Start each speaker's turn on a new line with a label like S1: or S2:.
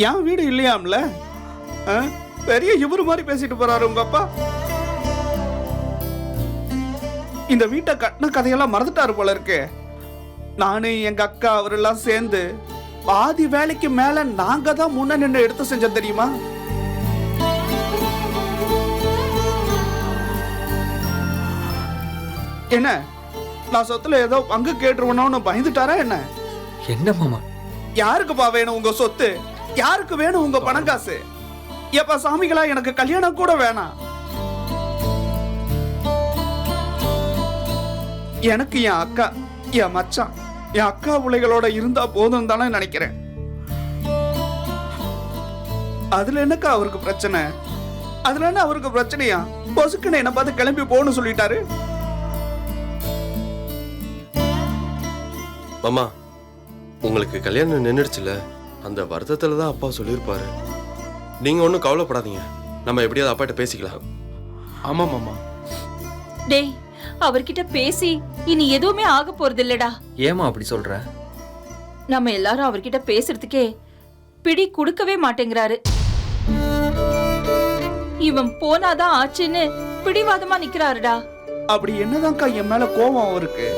S1: என் வீடு இல்லையாம்ல? பெரிய இவரு மாதிரி பேசிட்டு போறாரு உங்க அப்பா. இந்த வீட்டை கட்டின கதையெல்லாம் மறந்துட்டாரு போல இருக்கு. நானு எங்க அக்கா அவரெல்லாம் சேர்ந்து பாதி வேலைக்கு மேல நாங்க தான் முன்ன நின்று எடுத்து செஞ்சோம் தெரியுமா? என்ன நான் சொத்துல ஏதோ பங்கு கேட்டுருவனோன்னு பயந்துட்டாரா என்ன?
S2: என்ன மாமா?
S1: யாருக்குப்பா வேணும் உங்க சொத்து? யாருக்கு வேணும் உங்க பணம் காசு? எப்ப சாமிகளா எனக்கு கல்யாணம் கூட வேணாம். எனக்கு என் அக்கா, என் மச்சான், என் அக்கா பிள்ளைகளோட இருந்தா போதும் தானே நினைக்கிறேன். அதுல என்னக்கா அவருக்கு பிரச்சனை? அதுல என்ன அவருக்கு பிரச்சனையா? பொசுக்குன்னு என்ன பார்த்து கிளம்பி போன்னு சொல்லிட்டாரு.
S3: மாமா, உங்களுக்கு கல்யாணம் நின்றுடுச்சுல, அந்த வருத்தத்துல தான் அப்பா சொல்லியிருப்பாரு. நீங்க ஒன்றும் கவலைப்படாதீங்க, நம்ம எப்படியாவது அப்பாட்ட பேசிக்கலாம்.
S4: ஆமா மாமா.
S5: டேய், அவர்கிட்ட பேசி இனி எதுவுமே ஆக போறது இல்லடா.
S2: ஏமா அப்படி சொல்ற?
S5: நம்ம எல்லாரும் அவர்கிட்ட பேசுறதுக்கே பிடி கொடுக்கவே மாட்டேங்கிறாரு. இவன் போனாதான் ஆச்சுன்னு பிடிவாதமா நிக்கிறாருடா.
S1: அப்படி என்னதான்க்கா என் மேல கோபம் அவருக்கு?